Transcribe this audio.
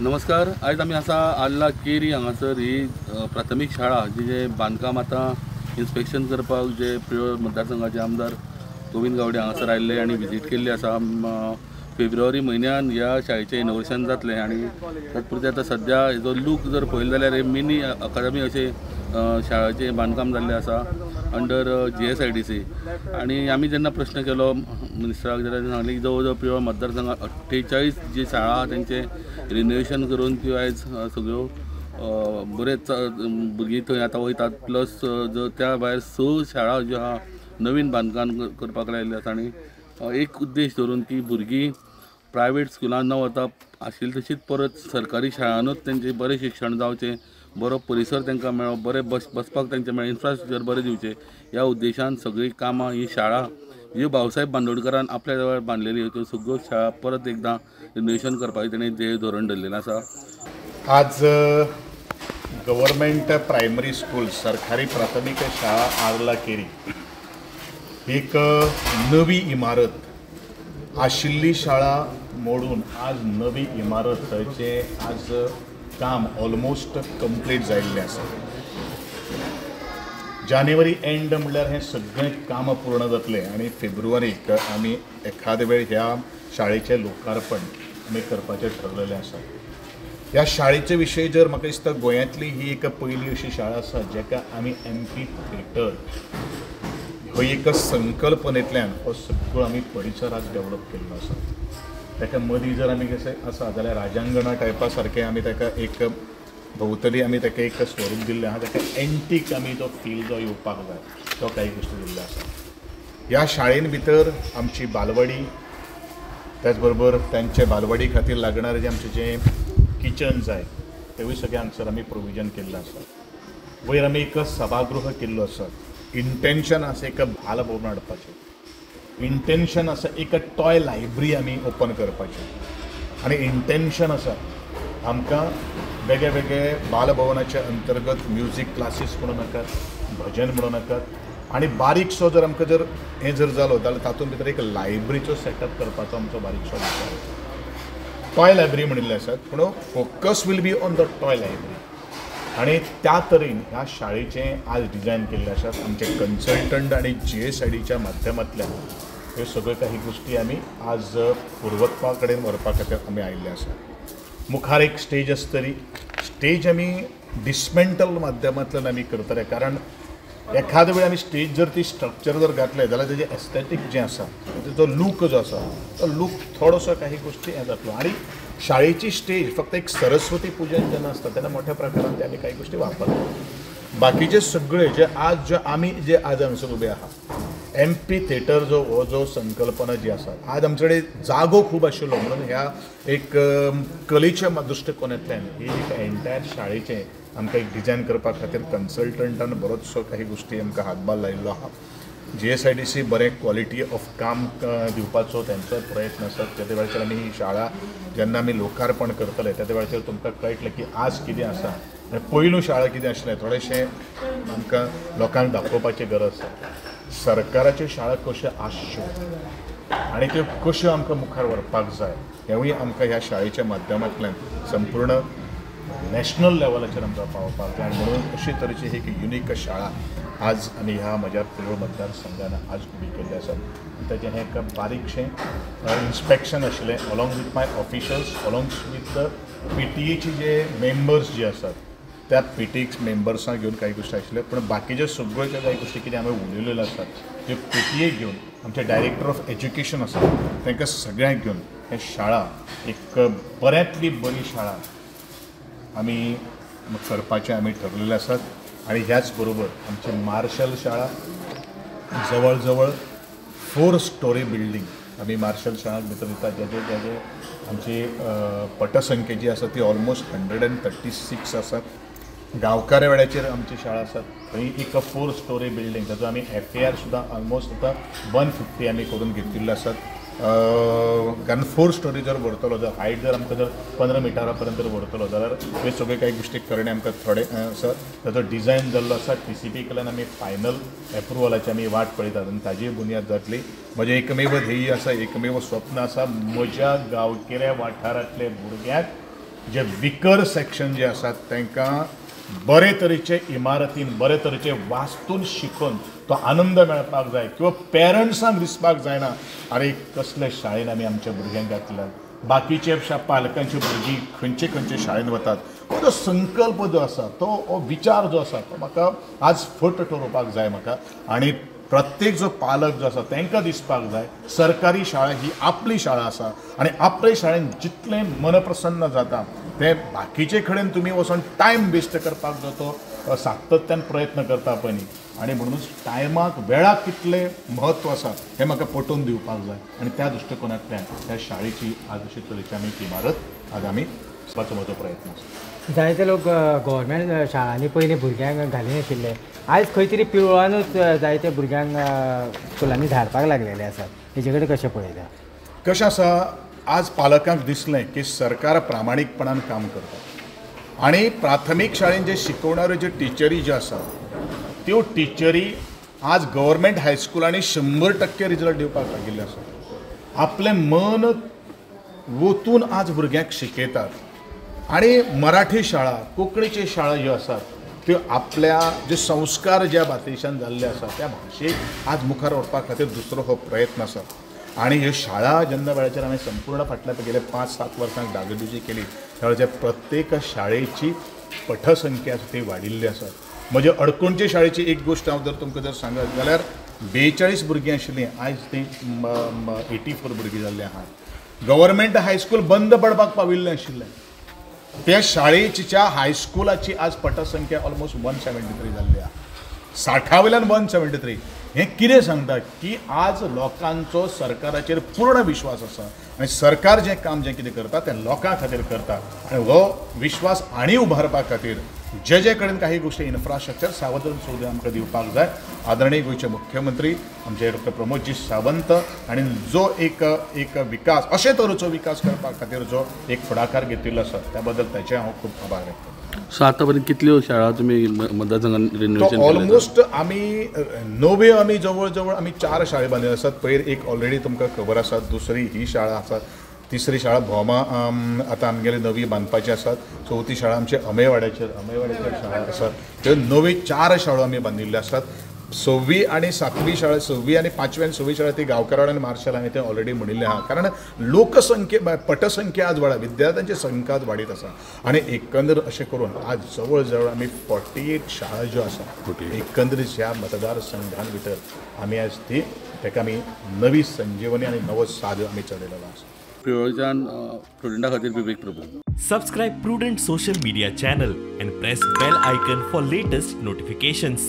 नमस्कार. आज आमी आसा आल्ला केरी हांगासर ही प्राथमीक शाळा जी बांदकाम आतां इन्स्पेक्शन करपाक जे प्रियो मतदारसंघाचे आमदार गोविंद गावडे हांगासर आयिल्ले आनी विजीट केल्ली आसा. फेब्रुवारी म्हयन्यान ह्या शाळेचें इनोग्रेशन जातलें आनी तात्पुरतें आतां सद्या हेजो लूक जर पळयलो जाल्यार हे मिनी अकादमी अशें शाळेचें बांदकाम जाल्लें आसा अंडर GSIDC. आनी आमी जेन्ना प्रश्न केलो मिनिस्टराक जाल्यार सांगलें की जवळ जवळ प्रियो मतदारसंघात 48 जी शाळा आहा तेंचें रिनोवेशन करून त्यो आयज सगळ्यो बरेच भुरगीं थंय आतां वयतात. प्लस त्या भायर 6 शाळा ज्यो आहा नवीन बांदकाम करपाक लायिल्ले आसा आनी एक उद्देश धरून की भुरगीं प्रायवेट स्कुलान न वता आशिल्ली तशीच परत सरकारी शाळांनूच तेंचें बरें शिक्षण जावचें, बरो परिसर तांकां मेळो, बरें बसपाक तांचें मेळ्ळें, इन्फ्रास्ट्रक्चर बरें दिवचें ह्या उद्देशान सगळीं कामां ही शाळा ज्यो भाऊसाहेब बांदोडकरान आपल्या वेळार बांदलेल्यो त्यो सगळ्यो शाळा परत एकदां रिनोवेशन करपाचें तेणें ध्येय धोरण धरलेलें आसा. आज गव्हर्मेंट प्रायमरी स्कूल सरकारी प्राथमिक शाळा आर्ला केरी एक नवी इमारत आशिल्ली शाळा मोडून आज नवी इमारतचें आज काम ऑलमोस्ट कंप्लीट जाल्लें आसा. जानेवारी एंड म्हणल्यार हें सगळें काम पूर्ण जातलें आनी फेब्रुवारीक आमी एखादे वेळ ह्या शाळेचें लोकार्पण आमी करपाचें ठरलेलें आसा. ह्या शाळेचे विशयी जर म्हाका दिसता गोंयांतली ही एक पयली अशी शाळा आसा जेका आमी MP थिएटर हो एक संकल्पनेंतल्यान हो सगळो आमी परिसर आज डेवलप केल्लो आसा. ताका मदीं जर आमी कशें आसा जाल्यार राजांगणा टायपा सारकें आमी ताका एक भोंवतणी आमी ताका एक स्वरूप दिल्लें आहा. ताका एंटीक आमी तो फील जो येवपाक जाय तो कांय गोश्टी दिल्लो आसा. ह्या शाळेन भितर आमची बालवाडी, त्याच बरोबर तांचे बालवाडी खातीर लागणारें जें आमचें जें किचन जाय तेवूय सगळें हांगसर आमी प्रोविजन केल्लें आसा. वयर आमी एक सभागृह केल्लो आसा. इंटेंशन आसा एक बाल भवन हाडपाचें, इंटेंशन आसा एक टॉय लायब्ररी आमी ओपन करपाचें आनी इंटेंशन आसा आमकां वेगळे वेगळे बालभवनाच्या अंतर्गत म्युजीक क्लासीस म्हणूं नाकात, भजन म्हणूं नाकात आनी बारीकसो जर आमकां जर हें जर जालो जाल्यार तातूंत भितर एक लायब्ररीचो सेटअप करपाचो आमचो बारीकसो विचार आसा. टॉय लायब्ररी म्हणिल्ले आसात पूण focus will be on the toy library आनी त्या तरेन ह्या शाळेचें आज डिजायन केल्लें आसात. आमचे कन्सल्टंट आनी GSIDच्या माध्यमांतल्यान ह्यो सगळ्यो काही गोश्टी आमी आज पूर्वत्वा कडेन व्हरपा खातीर आमी आयिल्ले आसा. मुखार एक स्टेज आसतली. स्टेज आमी डिसमेंटल माध्यमांतल्यान आमी करतले कारण एखादे वेळ आमी स्टेज जर ती स्ट्रक्चर जर घातलें जाल्यार तेजें एस्थेटीक जें आसा तेजो लूक जो आसा तो लूक थोडोसो काही गोश्टी हें जातलो. आनी शाळेची स्टेज फक्त एक सरस्वती पूजन जेन्ना आसता तेन्ना मोठ्या प्रकारान ते आमी काही गोश्टी वापरतात. बाकीचे सगळे जे आज आमी आज हांगसर उबे आहा MP थिएटर हो जो संकल्पना जी आसा आज आमचे कडेन जागो खूब आशिल्लो म्हणून ह्या एक कलेच्या दृश्टिकोनांतल्यान ही एक एंटायर शाळेचें आमकां एक डिजायन करपा खातीर कन्सल्टंटान बरोचसो काही गोश्टी आमकां हातभार लायिल्लो आहा. GSIDC बरें क्वॉलिटी ऑफ काम दिवपाचो तेंचो प्रयत्न आसा. त्या वेळाचेर आमी ही शाळा जेन्ना आमी लोकार्पण करतले त्या वेळाचेर तुमकां कळटलें की आज कितें आसा आनी पयलू शाळा कितें आशिल्लें थोडेशें आमकां लोकांक दाखोवपाची गरज आसा. सरकाराच्यो शाळा कश्यो आसच्यो आनी त्यो कश्यो आमकां मुखार व्हरपाक जाय हेंवूय आमकां ह्या शाळेच्या माध्यमांतल्यान संपूर्ण नॅशनल लेवलाचेर आमकां पावोवपाक जाय. म्हणून अशे तरेची एक युनीक शाळा आज आमी ह्या म्हज्या प्रिय मतदारसंघान आज उबी केल्ली आसा. ताचें हें एक बारीकशें इन्स्पेक्शन आशिल्लें along with my officials along with the PTAची जे मेंबर्स जे आसात त्या PTA मेंबर्सांक घेवन काही गोश्टी आशिल्ल्यो पूण बाकीच्यो सगळ्यो ज्यो काही गोश्टी कितें हांवें उलयलेल्यो आसात त्यो PTA घेवन आमचे डायरेक्टर ऑफ एज्युकेशन आसा तांकां सगळ्यांक घेवन हें शाळा एक बऱ्यांतली बरी शाळा आमी करपाचें आमी ठरलेले आसात. आनी ह्याच बरोबर आमची मार्शल शाळा जवळ जवळ 4 स्टोरी बिल्डींग आमी मार्शल शाळा भितर दितात जेजे आमची पटसंख्या जी आसा ती ऑलमोस्ट 136 आसात. गांवकारे वेळाचेर आमची शाळा आसात थंय एक 4 स्टोरी बिल्डींग ताचो आमी FAR सुद्दां ऑलमोस्ट आतां 150 आमी करून घेतिल्ले आसात. कारण 4 स्टोरी जर व्हरतलो जर हायट जर आमकां जर 15 मिटरा पर्यंत जर व्हरतलो जाल्यार ह्यो सगळ्यो काही गोश्टी करणे आमकां थोडे आसा. ताचो डिजायन जाल्लो आसा. TCP कडल्यान आमी फायनल एप्रुवलाची आमी वाट पळयतात आनी ताजी बुनयाद जातली. म्हजें एकमेव ध्येय आसा, एकमेव स्वप्न आसा म्हज्या गांवगिऱ्या वाठारांतले भुरग्यांक जे विकर सेक्शन जे आसात तांकां बरे तरेचे इमारतीन बरे तरेचे वास्तून शिकून तो आनंद मेळपाक जाय किंवा पेरंट्सांक दिसपाक जायना अरे कसले शाळेन आमी आमच्या भुरग्यांक घातल्यात बाकीचे पालकांची भुरगीं खंयचे खंयचे शाळेन वतात हो जो संकल्प जो आसा तो विचार जो आसा तो म्हाका आज फट ठरोवपाक जाय म्हाका आनी प्रत्येक जो पालक जो आसा तांकां दिसपाक जाय सरकारी शाळा ही आपली शाळा आसा आनी आपले शाळेन जितलें मन प्रसन्न जाता ते बाकीचे कडेन तुमी वचून टायम वेस्ट करपाक जो तो सातत्यान प्रयत्न करता पळय न्ही आनी म्हणूनच टायमाक वेळाक कितलें म्हत्व आसा हें म्हाका पटोवन दिवपाक जाय आनी त्या दृश्टिकोनांतल्यान त्या शाळेची आज अशी तरेची आमी इमारत आज आमी करपाचो म्हजो प्रयत्न आसा जायते लोक गव्हर्मेंट शाळांनी पयलीं भुरग्यांक घालिनाशिल्ले आयज खंय तरी पिळवणूच जायते भुरग्यांक स्कुलांनी धाडपाक लागलेले आसात हेजे कडेन कशें पळयता कशें आसा आज पालकांक दिसलें की सरकार प्रामाणीकपणान काम करता आनी प्राथमीक शाळेन जे शिकवणाऱ्यो ज्यो टिचरी ज्यो आसात त्यो टिचरी आज गव्हर्मेंट हायस्कुलांनी 100% रिजल्ट दिवपाक लागिल्ले आसा आपलें मन वतून आज भुरग्यांक शिकयतात आनी मराठी शाळा कोंकणीचे शाळा ज्यो आसात त्यो आपल्या जे संस्कार ज्या भाशेच्यान जाल्ले आसा त्या भाशेक आज मुखार व्हरपा खातीर दुसरो हो प्रयत्न आसा आनी ह्यो शाळा जेन्ना वेळाचेर हांवें संपूर्ण फाटल्या गेले 5-7 वर्सांक डागडुजी केली त्या वेळाचेर प्रत्येक शाळेची पठसंख्या आसा ती वाडिल्ली आसा म्हजे अडकोणचे शाळेची एक गोश्ट हांव जर तुमकां जर सांगत जाल्यार 42 भुरगीं आशिल्लीं आयज ती 84 भुरगीं जाल्लीं आहात गव्हर्मेंट हायस्कूल बंद पडपाक पाविल्लें आशिल्लें त्या शाळेच्या हायस्कुलाची आज पटसंख्या ऑलमोस्ट 173 जाल्ली आहा 60 वयल्यान 173 हें कितें सांगता की आज लोकांचो सरकाराचेर पूर्ण विश्वास आसा आनी सरकार जें काम जें कितें करता तें लोकां खातीर करता आनी हो विश्वास आनी उबारपा खातीर जे कडेन काही गोष्टी इन्फ्रास्ट्रक्चर सावंतराव चौधरी आमकां दिवपाक जाय आदरणीय गोंयचे मुख्यमंत्री आमचे डॉ प्रमोदजी सावंत आनी जो एक विकास अशे तरेचो विकास करपा खातीर जो एक फुडाकार घेतिल्लो आसा त्या बद्दल ताचे हांव खूब आभार व्यक्त करतां सो आतां पर्यंत कितल्यो शाळा तुमी मतदारसंघान रिनोवेशन ऑलमोस्ट आमी नव्यो आमी जवळ जवळ आमी 4 शाळे बांदिल्ल्यो आसात पयर एक ऑलरेडी तुमकां खबर आसा दुसरी ही शाळा आसा तिसरी शाळा भोमा आतां आमगेली नवी बांदपाची आसात चवथी शाळा आमचे अमेवाड्याचेर शाळा आसात त्यो नवी 4 शाळो आमी बांदिल्ल्यो आसात 6वी आनी 7वी शाळा 6वी आनी 5वी आनी 6वी शाळा ती गांवकारांनी आनी मार्शल हांवें तें ऑलरेडी म्हणिल्लें आहा कारण लोकसंख्ये पटसंख्या आज वाडा विद्यार्थ्यांची संख्या आज वाडीत आसा आनी एकंदर अशें करून आज जवळ जवळ आमी 48 शाळा ज्यो आसा एकंदरीत ह्या मतदारसंघां भितर आमी आज ती ताका आमी नवी संजीवनी आनी नवो साद आमी चलयलेलो आसा पिळवळच्यान स्टुडंटा खातीर विवेक प्रभू Subscribe Prudent social media channel and press bell icon for latest notifications.